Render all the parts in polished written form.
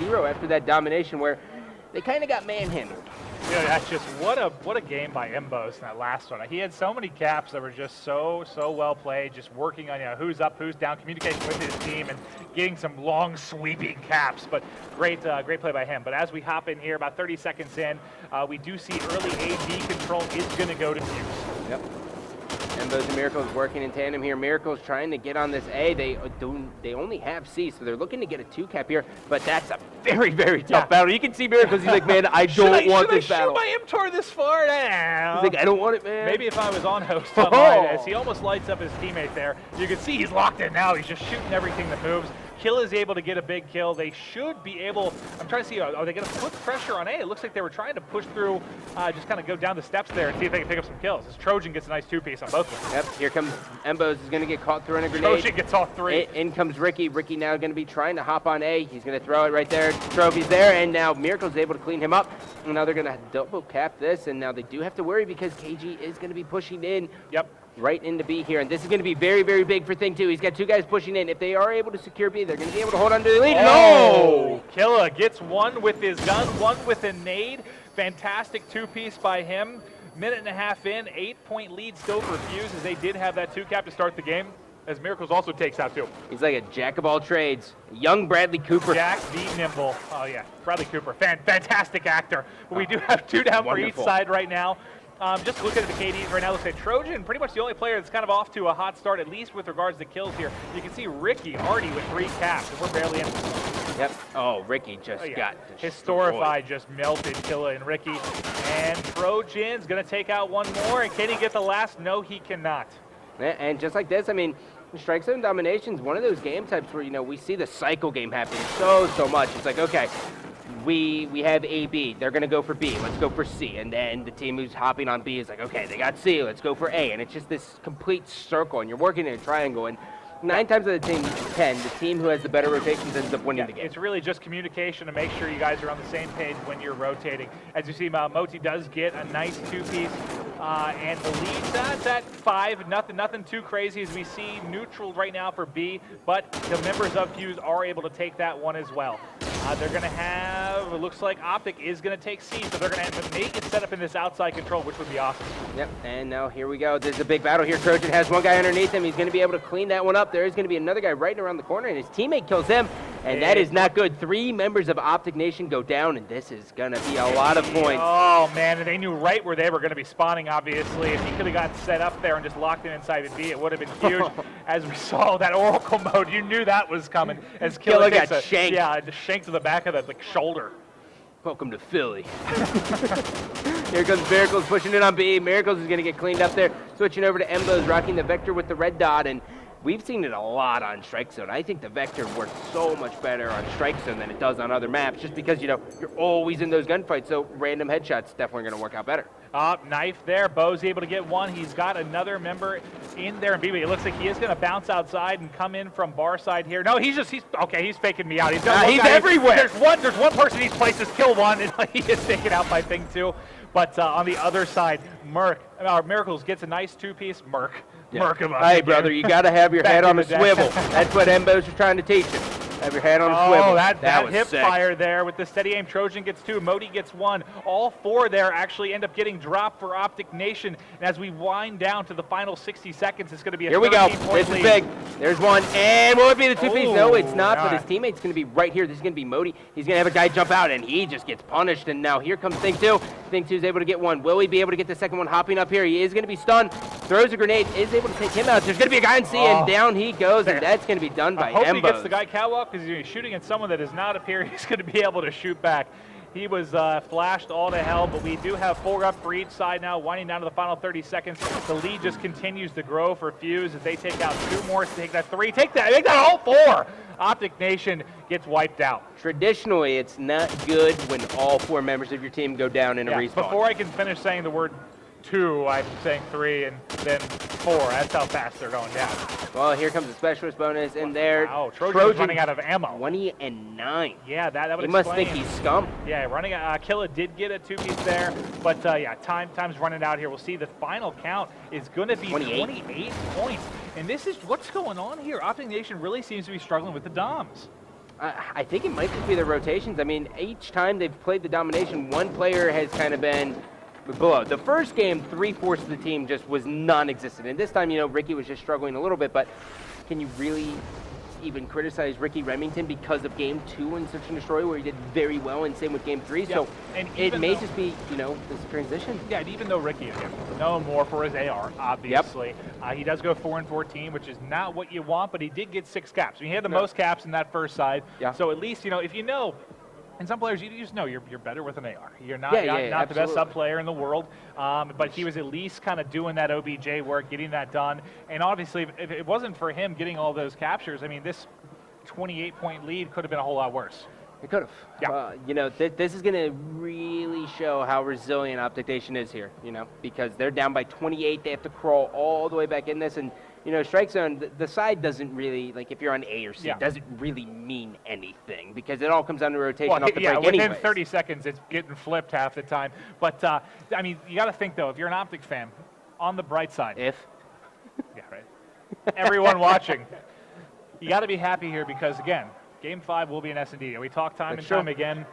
0 after that domination where they kind of got manhandled. Yeah, that's just what a game by Mbos in that last one. He had so many caps that were just so well played, just working on who's up, who's down, communicating with his team, and getting some long sweeping caps. But great play by him. But as we hop in here, about 30 seconds in, we do see early A/B control is going to go to Fuse. Yep. Mbos and Miracles working in tandem here. Miracles trying to get on this A. They only have C, so they're looking to get a 2-cap here, but that's a very tough battle. You can see Miracles, he's like, man, I don't want this battle. Should I shoot my MTOR this far? He's like, I don't want it, man. Maybe if I was on host online, as he almost lights up his teammate there, you can see he's locked in now. He's just shooting everything that moves. Kill is able to get a big kill. They should be able, I'm trying to see, are they going to put pressure on A? It looks like they were trying to push through, just kind of go down the steps there and see if they can pick up some kills. As Trojan gets a nice 2-piece on both of them. Yep, here comes Mbos, is going to get caught throwing a grenade. Trojan gets all 3. In comes Ricky. Ricky now going to be trying to hop on A. He's going to throw it right there. Trophy's there, and now Miracle's able to clean him up. And now they're going to double cap this, and now they do have to worry because KG is going to be pushing in. Yep. Right into B here, and this is going to be very big for Thing 2. He's got 2 guys pushing in. If they are able to secure B, they're going to be able to hold on to the lead. No! Killa gets 1 with his gun, 1 with a nade. Fantastic 2-piece by him. Minute and a half in, 8-point lead still for Fuse, as they did have that 2-cap to start the game, as Miracles also takes out 2. He's like a jack of all trades. Young Bradley Cooper. Jack the Nimble. Oh yeah, Bradley Cooper, fantastic actor. But we do have 2 down for each side right now. Just looking at the KDs right now, looks like Trojan, pretty much the only player that's kind of off to a hot start, at least with regards to kills here. You can see Ricky already with 3 caps, and we're barely in. Yep. Oh, Ricky just got Historified, just melted Killa and Ricky. And Trojan's going to take out 1 more, and can he get the last? No, he cannot. And just like this, I mean, Strike Zone Domination is one of those game types where, we see the cycle game happening so much. It's like, okay, we have A, B. They're going to go for B. Let's go for C. And then the team who's hopping on B is like, okay, they got C. Let's go for A. And it's just this complete circle, and you're working in a triangle. And 9 times out of 10, the team who has the better rotations ends up winning the game. It's really just communication to make sure you guys are on the same page when you're rotating. As you see, Moti does get a nice 2-piece, and the lead that's at 5. Nothing too crazy as we see neutral right now for B, but the members of Fuse are able to take that one as well. They're going to have, it looks like OpTic is going to take C, so they're going to make it set up in this outside control, which would be awesome. Yep, and now here we go. There's a big battle here. Trojan has 1 guy underneath him. He's going to be able to clean that one up. There is going to be another guy right around the corner, and his teammate kills him, and that is not good. 3 members of OpTic Nation go down, and this is going to be a lot of points. Oh, man, and they knew right where they were going to be spawning, obviously. If he could have got set up there and just locked in inside the B, it would have been huge. As we saw that Oracle mode, you knew that was coming. As Killa got shanked. Yeah, just shanked to the back of the shoulder. Welcome to Philly. Here comes Miracles pushing it on B. Miracles is going to get cleaned up there. Switching over to Mbos, rocking the Vector with the red dot, and we've seen it a lot on Strike Zone. I think the Vector works so much better on Strike Zone than it does on other maps, just because, you're always in those gunfights, so random headshots definitely going to work out better. Knife there. Bo's able to get 1. He's got another member in there. And BB, it looks like he is going to bounce outside and come in from bar side here. No, he's faking me out. He's everywhere. There's one person in each place. Just kill 1, and he is taken out by Thing 2. But on the other side, Miracles gets a nice 2-piece. Hey, brother, you got to have your head on a swivel. That's what Mbos are trying to teach him. Have your head on a swivel. Oh, that was hip sick. fire there with the steady aim. Trojan gets 2, Moti gets 1. All 4 there actually end up getting dropped for OpTic Nation. And as we wind down to the final 60 seconds, it's going to be a 13-point lead. This is big. There's 1, and will it be the 2-piece? No, it's not, but his teammate's going to be right here. This is going to be Moti. He's going to have a guy jump out, and he just gets punished. And now here comes Thing 2. Thing 2 is able to get 1. Will he be able to get the second one hopping up here? He is going to be stunned. Throws a grenade, is able to take him out. There's going to be a guy in C, and down he goes, and that's going to be done by I hope Mbos. he gets the guy catwalk, because he's shooting at someone that does not appear he's going to be able to shoot back. He was flashed all to hell, but we do have 4 up for each side now, winding down to the final 30 seconds. The lead just continues to grow for Fuse as they take out 2 more to take that 3. Take that all 4. OpTic Nation gets wiped out. Traditionally, it's not good when all 4 members of your team go down in a respawn. Before I can finish saying the word 2, I'm saying 3, and then 4. That's how fast they're going down. Well, here comes the specialist bonus in there. Wow, Trojan's running out of ammo. 20 and 9. Yeah, that would explain. He must think he's scum. Yeah, running. Killa did get a 2-piece there, but yeah, time's running out here. We'll see the final count is going to be 28 points, and this is what's going on here. OpTic Nation really seems to be struggling with the DOMs. I think it might just be the rotations. I mean, each time they've played the domination, one player has kind of been below. The first game, 3/4 of the team just was non-existent. And this time, you know, Ricky was just struggling a little bit, but can you really even criticize Ricky Remington because of game 2 in Search and Destroy, where he did very well, and same with game 3? Yeah. So And it may just be, you know, this transition. Yeah, and even though Ricky is known more for his AR, obviously, he does go 4 and 14, which is not what you want, but he did get 6 caps. I mean, he had the most caps in that first side. Yeah. So at least, you know, if you know, and some players, you just know you're better with an AR. You're not, Yeah, not the best absolutely. sub player in the world, but he was at least kind of doing that OBJ work, getting that done. And obviously, if it wasn't for him getting all those captures, I mean, this 28-point lead could have been a whole lot worse. It could have. Yeah. You know, this is going to really show how resilient OpTic Nation is here, you know, because they're down by 28. They have to crawl all the way back in this. And, you know, strike zone, the side doesn't really, like, if you're on A or C, it doesn't really mean anything because it all comes down to rotation off the break within anyways. 30 seconds, it's getting flipped half the time. But, I mean, you got to think, though, if you're an OpTic fan, on the bright side. Yeah, right. Everyone watching. You got to be happy here because, again, Game 5 will be an S&D. We talk time and time again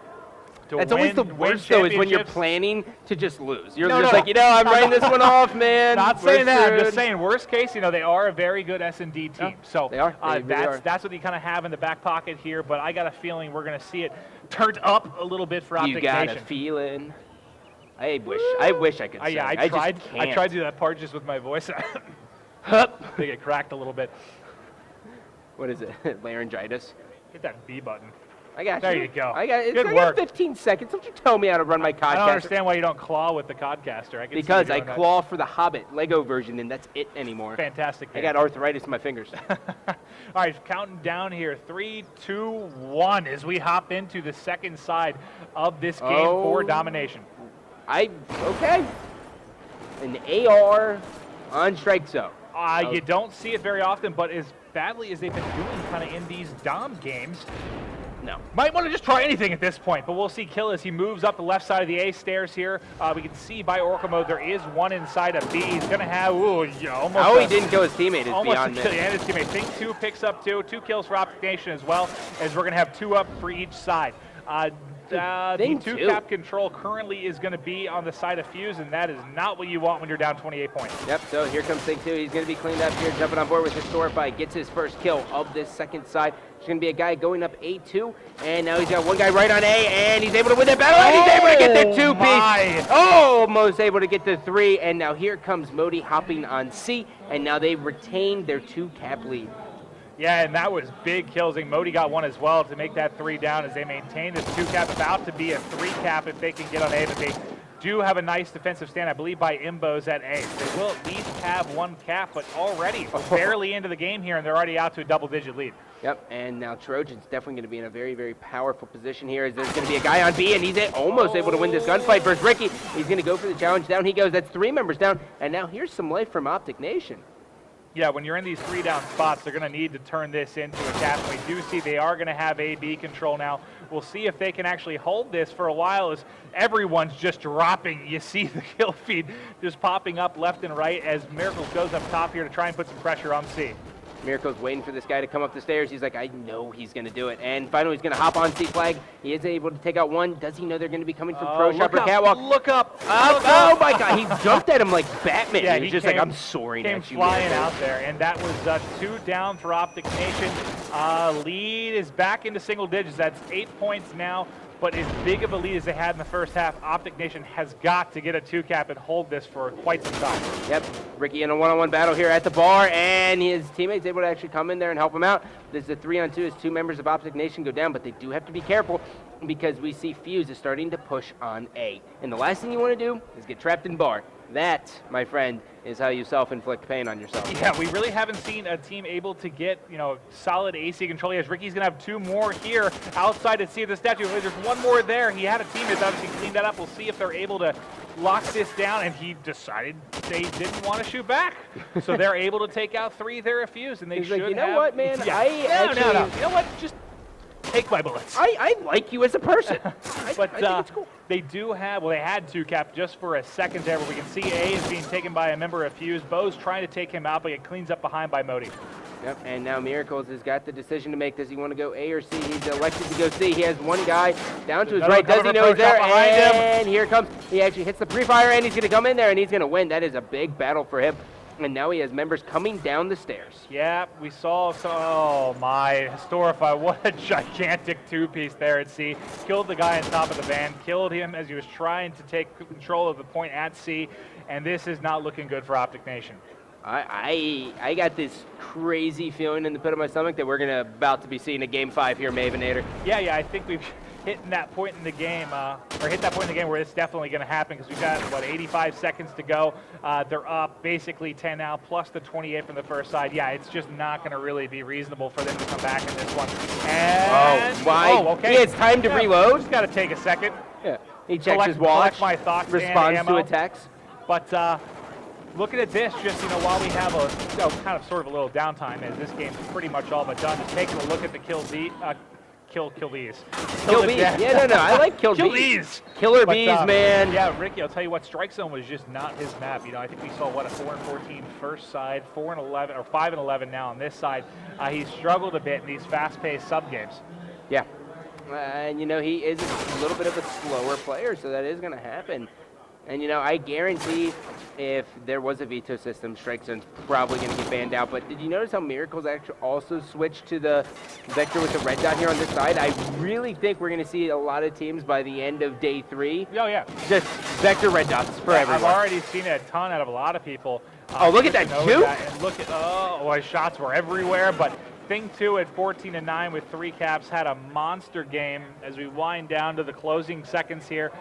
to That's win, always the worst, though, is when you're championships. planning to just lose. You're No, just no, like, you know, I'm writing this one off, man. Not We're saying that. I'm just screwed. saying, worst case, you know, they are a very good S&D team. Yeah, so they are. They really are. that's what you kind of have in the back pocket here. But I got a feeling we're going to see it turned up a little bit for OpTic You got Nation. a feeling. I wish I could sing. Yeah, I just tried can't. to do that part just with my voice. Hup. I think it cracked a little bit. What is it? Laryngitis. Hit that B button. I got There you. you go. I got Good I work. got 15 seconds. Don't you tell me how to run my podcast. I don't understand why you don't claw with the Codcaster. I can see Because you I doing that. claw for the Hobbit Lego version, and that's it anymore. Fantastic. I got arthritis in my fingers. All right, counting down here. 3, 2, 1 as we hop into the second side of this game for domination. Okay. An AR on strike zone. You don't see it very often, but as badly as they've been doing kind of in these Dom games, No. might want to just try anything at this point, but we'll see Kill as he moves up the left side of the A stairs here. We can see by Oracle mode there is one inside of B. He's going to have, almost. How he didn't kill his teammate is Almost beyond a kill me. and his teammate. Think 2 picks up 2 kills for OpTic Nation as well, as we're going to have 2 up for each side. The Thing 2 two. cap control currently is going to be on the side of Fuse, and that is not what you want when you're down 28 points. Yep, so here comes Thing 2. He's going to be cleaned up here, jumping on board with his Storify. Gets his first kill of this second side. There's going to be a guy going up A2, and now he's got one guy right on A, and he's able to win that battle, and he's able to get the 2-piece. Almost able to get the 3, and now here comes Modi hopping on C, and now they retain their 2 cap lead. Yeah, and that was big kills. And Modi got 1 as well to make that 3 down as they maintain this 2 cap. About to be a 3 cap if they can get on A, but they do have a nice defensive stand, I believe, by Imbos at A. They will at least have 1 cap, but already barely into the game here, and they're already out to a double-digit lead. Yep, and now Trojan's definitely going to be in a very, very powerful position here as there's going to be a guy on B, and he's almost able to win this gunfight versus Ricky. He's going to go for the challenge. Down he goes. That's 3 members down, and now here's some life from OpTic Nation. Yeah, when you're in these 3 down spots, they're going to need to turn this into a cap. And we do see they are going to have A-B control now. We'll see if they can actually hold this for a while as everyone's just dropping. You see the kill feed just popping up left and right as Miracles goes up top here to try and put some pressure on C. Miracle's waiting for this guy to come up the stairs. He's like, I know he's going to do it. And finally, he's going to hop on C flag. He is able to take out 1. Does he know they're going to be coming from Pro Shop or Catwalk? Look up. Oh, my God. He jumped at him like Batman. Yeah, he was just like, I'm soaring came at you. flying man. out there, and that was 2 down for OpTic Nation. Lead is back into single digits. That's 8 points now. But as big of a lead as they had in the first half, OpTic Nation has got to get a 2 cap and hold this for quite some time. Yep, Ricky in a one-on-one battle here at the bar, and his teammates able to actually come in there and help him out. This is a 3-on-2 as 2 members of OpTic Nation go down, but they do have to be careful because we see Fuse is starting to push on A. And the last thing you want to do is get trapped in bar. That, my friend, is how you self-inflict pain on yourself. Yeah, we really haven't seen a team able to get, solid AC control. Yes, Ricky's going to have 2 more here outside at C of the statue. There's 1 more there. He had a team that's obviously cleaned that up. We'll see if they're able to lock this down, and he decided they didn't want to shoot back. So they're able to take out 3 there at Fuse, and they He's should like, you know what, man? Yeah. I No. You know what? Just take my bullets. I like you as a person. I But think it's cool. they do have, they had 2 cap just for a second there, but we can see A is being taken by a member of Fuse. Bo's trying to take him out, but it cleans up behind by Modi. Yep, and now Miracles has got the decision to make. Does he want to go A or C? He's elected to go C. He has one guy down to his right. Does he know he's there? And here comes. He actually hits the pre-fire, and he's going to come in there, and he's going to win. That is a big battle for him. And now he has members coming down the stairs. Yeah, we saw some, oh my, Historify, what a gigantic two-piece there at C. Killed the guy on top of the van, killed him as he was trying to take control of the point at C, and this is not looking good for OpTic Nation. I got this crazy feeling in the pit of my stomach that we're about to be seeing a Game 5 here, Mavinator. Yeah, I think we've hit that point in the game, where it's definitely going to happen because we've got, what, 85 seconds to go. They're up basically 10 now, plus the 28 from the first side. Yeah, it's just not going to really be reasonable for them to come back in this one. And, okay. He has time to reload. Just got to take a second. Yeah, he checks his watch, my thoughts, responds to a text. But looking at this, just, while we have a, kind of sort of a little downtime, as this game's pretty much all but done, just taking a look at the kill bees. Kill bees. Yeah, no, I like kill bees. Killer bees, man. Yeah, Ricky, I'll tell you what, Strike Zone was just not his map. I think we saw, what, a 4-14 first side, 4-11, or 5-11 now on this side. He struggled a bit in these fast-paced sub-games. Yeah. And, he is a little bit of a slower player, so that is going to happen. And, I guarantee if there was a veto system, Strike Zone's probably going to get banned out. But did you notice how Miracles actually also switched to the Vector with the red dot here on this side? I really think we're going to see a lot of teams by the end of day 3. Oh, yeah. Just Vector red dots for everyone. I've already seen it a ton out of a lot of people. Look at that juke! And look at, his shots were everywhere. But Thing 2 at 14-9 with 3 caps had a monster game as we wind down to the closing seconds here.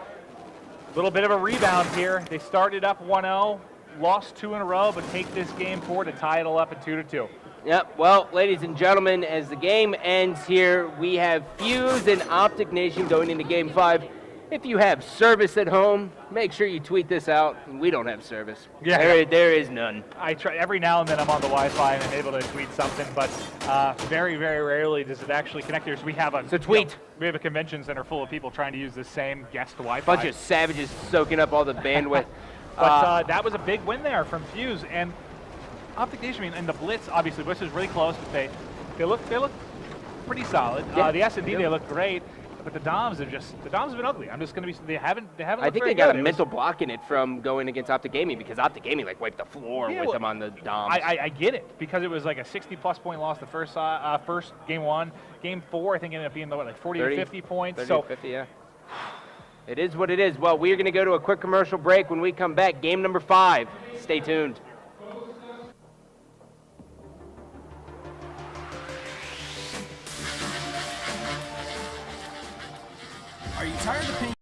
Little bit of a rebound here. They started up 1-0, lost 2 in a row, but take this game 4 to tie it all up at 2-2. Yep. Well, ladies and gentlemen, as the game ends here, we have Fuse and OpTic Nation going into Game 5. If you have service at home, make sure you tweet this out. We don't have service. Yeah. There is none. I try every now and then. I'm on the Wi-Fi and I'm able to tweet something, but very, very rarely does it actually connect here. So we have a tweet. We have a convention center full of people trying to use the same guest Wi-Fi. Bunch of savages soaking up all the bandwidth. But that was a big win there from Fuse and OpTic Nation. And the Blitz, obviously, Blitz is really close, but they look pretty solid. Yeah. The S&D, they look great. But the Doms have been ugly. I'm just going to be, they haven't I think they got a mental block in it from going against OpTic Gaming because OpTic Gaming wiped the floor with them on the Doms. I get it because it was like a 60-plus point loss the first Game 1. Game 4, I think, ended up being like 40 to 50 points. 30 to 50, yeah. It is what it is. Well, we're going to go to a quick commercial break. When we come back, game number 5. Stay tuned. Are you tired of paying